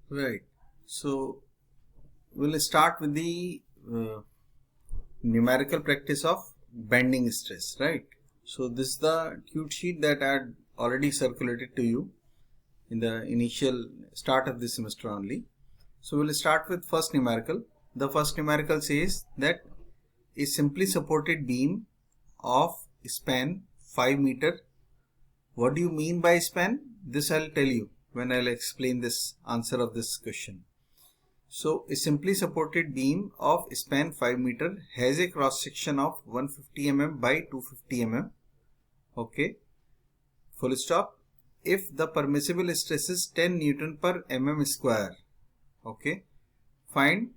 Right. So we'll start with the numerical practice of bending stress, right? So this is the cute sheet that I had already circulated to you in the initial start of the semester only. So we'll start with first numerical. The first numerical says that a simply supported beam of span 5 meter. What do you mean by span? This I'll tell you when I'll explain this answer of this question. So a simply supported beam of span 5 meter has a cross section of 150 mm by 250 mm. Okay, full stop. If the permissible stress is 10 Newton per mm square. Okay, find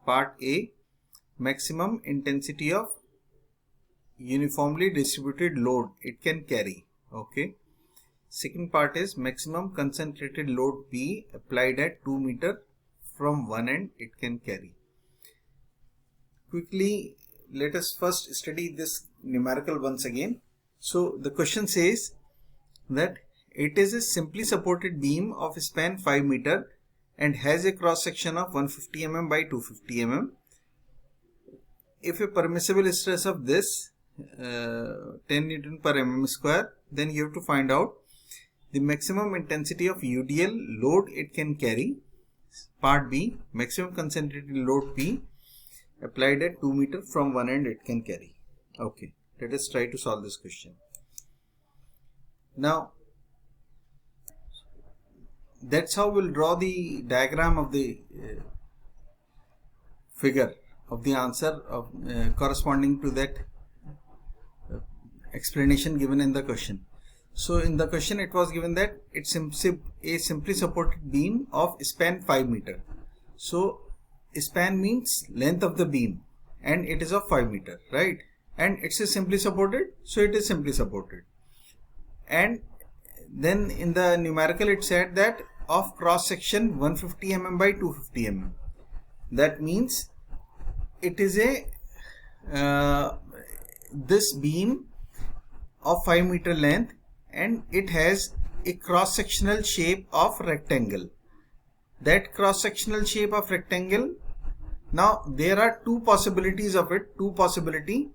part A, maximum intensity of uniformly distributed load it can carry. Okay, second part is maximum concentrated load B applied at 2 meter from one end it can carry. Quickly, let us first study this numerical once again. So the question says that it is a simply supported beam of span 5 meter and has a cross section of 150 mm by 250 mm. If a permissible stress of this 10 Newton per mm square, then you have to find out the maximum intensity of UDL load it can carry. Part B, maximum concentrated load P applied at 2 meter from one end it can carry. Okay, let us try to solve this question. Now, that's how we'll draw the diagram of the figure of the answer of corresponding to that explanation given in the question. So in the question it was given that it's a simply supported beam of span 5 meter. So span means length of the beam and it is of 5 meter, right? And it's a simply supported, so it is simply supported. And then in the numerical it said that of cross section 150 mm by 250 mm. That means it is a this beam of 5 meter length and it has a cross sectional shape of rectangle. That cross sectional shape of rectangle, now there are two possibilities of it. Possibility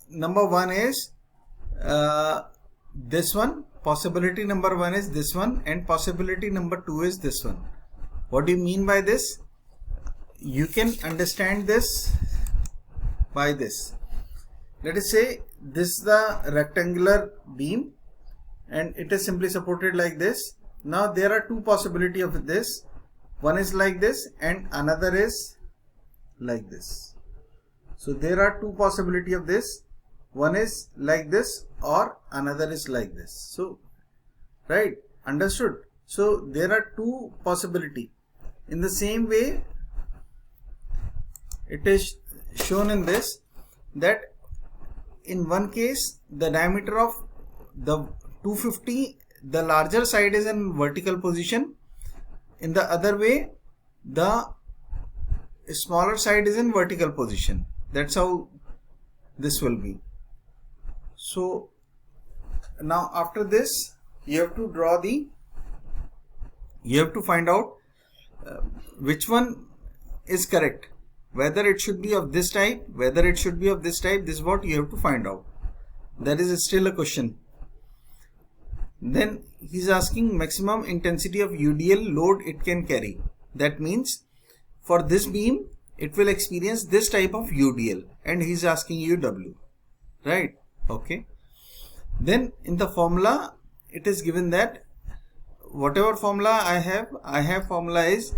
number one is this one, possibility number one is this one, and possibility number two is this one. What do you mean by this? You can understand this by this. Let us say this is the rectangular beam and it is simply supported like this. Now there are two possibilities of this. One is like this and another is like this. So there are two possibilities of this. One is like this or another is like this. So, right, understood? So there are two possibilities. In the same way, it is shown in this that in one case the diameter of the 250, the larger side is in vertical position. In the other way, the smaller side is in vertical position. That's how this will be. So now after this you have to draw you have to find out which one is correct. Whether it should be of this type, whether it should be of this type, this is what you have to find out. That is still a question. Then he's asking maximum intensity of UDL load it can carry. That means for this beam, it will experience this type of UDL and he's asking you W. Right? Okay. Then in the formula, it is given that whatever formula I have formula is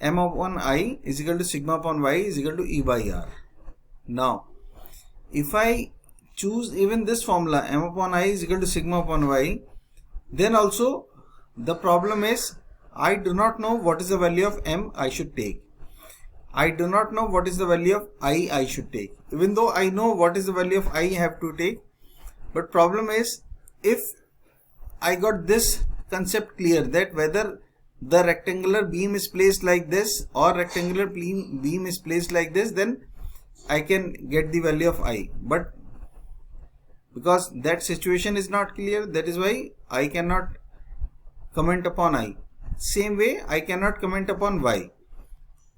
M upon I is equal to sigma upon Y is equal to E by R. Now, if I choose even this formula M upon I is equal to sigma upon Y, then also the problem is I do not know what is the value of M I should take. I do not know what is the value of I should take. Even though I know what is the value of I have to take, but problem is if I got this concept clear that whether the rectangular beam is placed like this or rectangular beam is placed like this, then I can get the value of I. But because that situation is not clear, that is why I cannot comment upon I. same way I cannot comment upon y,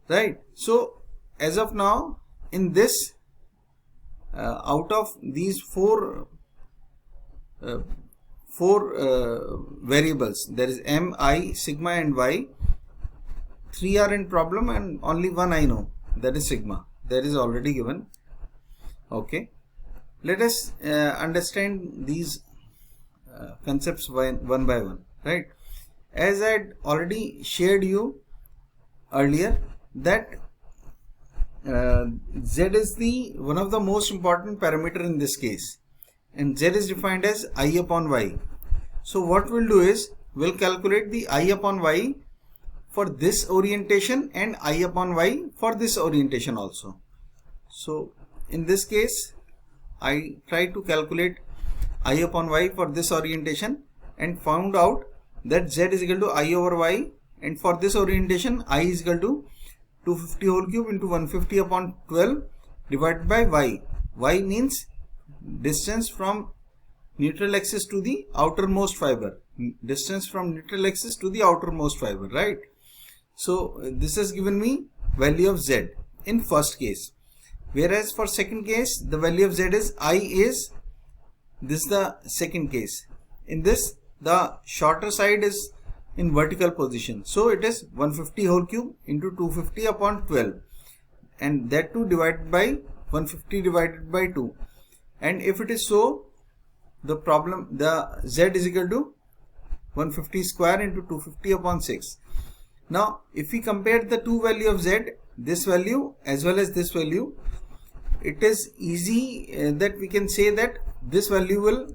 right? So as of now, in this out of these four variables, there is m, I, sigma and y. 3 are in problem and only one I know, that is sigma. That is already given. Okay, let us understand these concepts one by one, right? As I had already shared you earlier that z is the one of the most important parameter in this case, and z is defined as I upon y. So what we'll do is we'll calculate the I upon y for this orientation and I upon y for this orientation also. So in this case I try to calculate I upon y for this orientation and found out that z is equal to I over y, and for this orientation I is equal to 250 whole cube into 150 upon 12 divided by y. Y means distance from neutral axis to the outermost fiber. Distance from neutral axis to the outermost fiber, right? So this has given me value of z in first case. Whereas for second case, the value of z is I is, this is the second case. In this, the shorter side is in vertical position. So it is 150 whole cube into 250 upon 12. And that too divided by 150 divided by 2. And if it is so, the z is equal to 150 square into 250 upon 6. Now, if we compare the two value of z, this value as well as this value, it is easy that we can say that this value will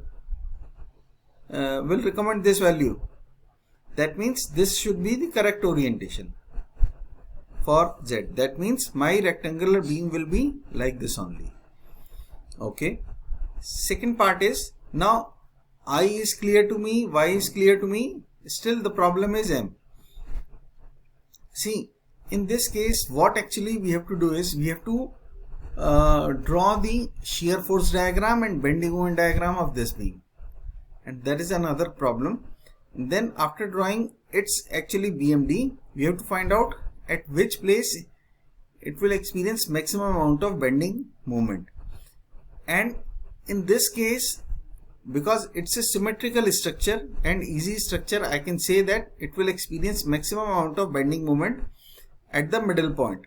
recommend this value. That means this should be the correct orientation for z. That means my rectangular beam will be like this only. Okay. Second part is, now I is clear to me, y is clear to me, still the problem is m. See, in this case what actually we have to do is we have to draw the shear force diagram and bending moment diagram of this beam, and that is another problem. And then after drawing its actually BMD, we have to find out at which place it will experience maximum amount of bending moment. And in this case, because it's a symmetrical structure and easy structure, I can say that it will experience maximum amount of bending moment at the middle point.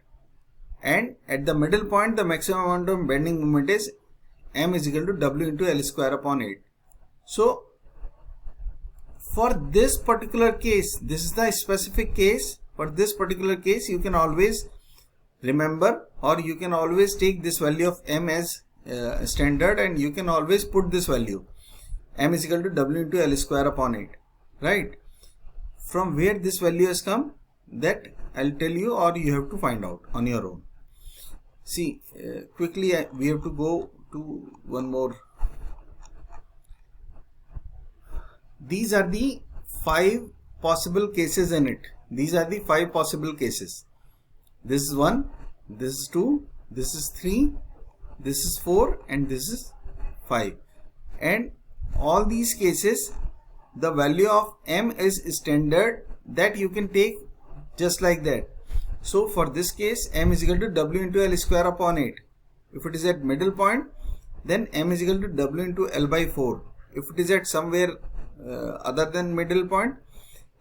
And at the middle point, the maximum amount of bending moment is m is equal to w into L square upon 8. So for this particular case, this is the specific case. For this particular case, you can always remember, or you can always take this value of m as standard, and you can always put this value m is equal to w into L square upon 8, right? From where this value has come, that I'll tell you, or you have to find out on your own. See, quickly we have to go to one more. These are the 5 possible cases in it. These are the 5 possible cases. This is 1, this is 2, this is 3, this is 4, and this is 5. And all these cases, the value of m is standard, that you can take just like that. So for this case, m is equal to w into L square upon 8. If it is at middle point, then m is equal to w into L by 4. If it is at somewhere other than middle point,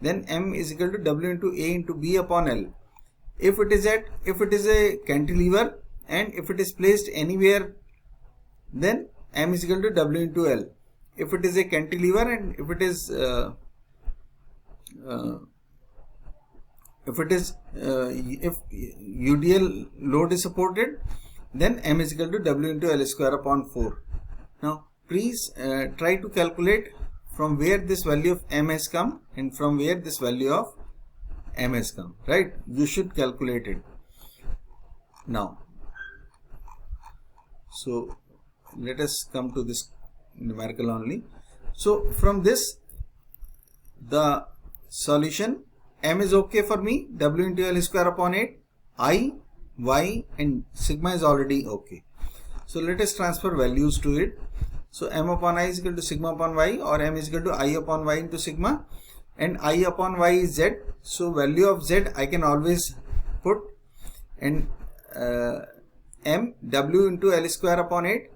then m is equal to w into a into b upon L. If it is a cantilever and if it is placed anywhere, then m is equal to w into L. If it is a cantilever and if UDL load is supported, then m is equal to w into L square upon 4. Now please try to calculate from where this value of m has come and from where this value of m has come, right? You should calculate it now. So let us come to this numerical only. So from this, the solution, m is okay for me, w into L square upon 8, I, y and sigma is already okay. So let us transfer values to it. So m upon I is equal to sigma upon y, or m is equal to I upon y into sigma. and I upon y is z. So value of z I can always put, and m w into L square upon 8.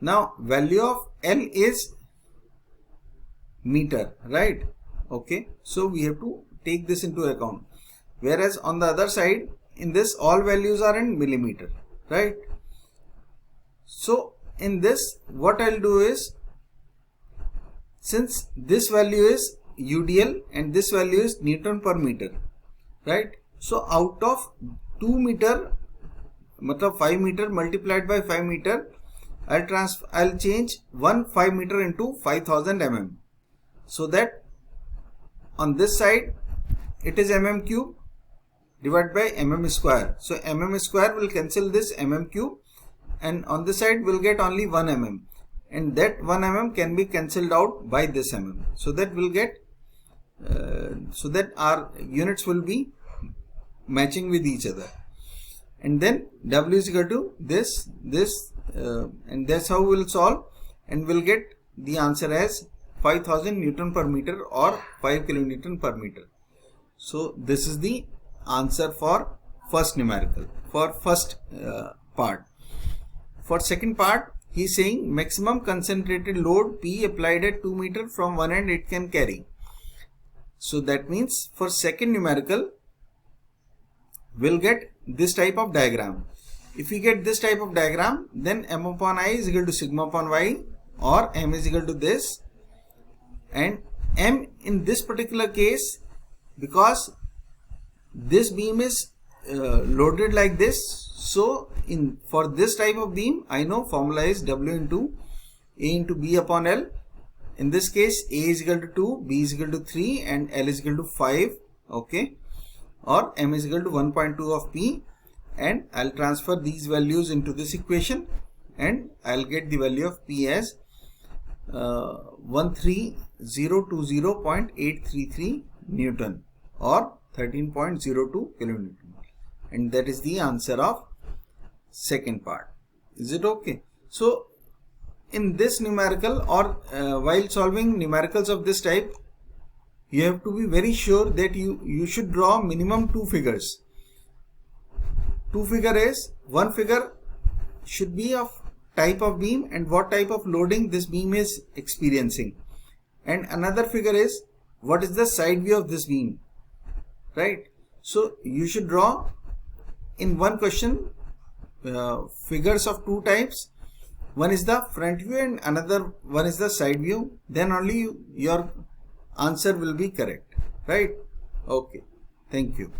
Now value of L is meter, right? Okay, so we have to take this into account, whereas on the other side in this all values are in millimeter, right? So in this what I'll do is, since this value is UDL and this value is Newton per meter, right? So out of 2 meter, matlab 5 meter multiplied by 5 meter, I'll change 5 meter into 5000 mm, so that on this side it is mm cube divided by mm square. So mm square will cancel this mm cube, and on this side we'll get only 1 mm, and that 1 mm can be cancelled out by this mm, so that we'll get so that our units will be matching with each other. And then W is equal to this, and that's how we'll solve, and we'll get the answer as 5000 Newton per meter or 5 kilonewton per meter. So this is the answer for first numerical, for first part. For second part, he is saying maximum concentrated load P applied at 2 meter from one end it can carry. So that means for second numerical, we'll get this type of diagram. If we get this type of diagram, then m upon I is equal to sigma upon y, or m is equal to this, and m in this particular case, because this beam is loaded like this, so for this type of beam I know formula is W into A into B upon L. In this case A is equal to 2, B is equal to 3 and L is equal to 5, okay, or m is equal to 1.2 of P, and I'll transfer these values into this equation and I'll get the value of P as 13020.833 Newton or 13.02 kilonewton, and that is the answer of second part. Is it okay? So in this numerical, or while solving numericals of this type, you have to be very sure that you should draw minimum 2 figures. 2 figure is, one figure should be of type of beam and what type of loading this beam is experiencing, and another figure is what is the side view of this beam, right? So you should draw in one question figures of 2 types. One is the front view and another one is the side view. Then only your answer will be correct, right? Okay, thank you.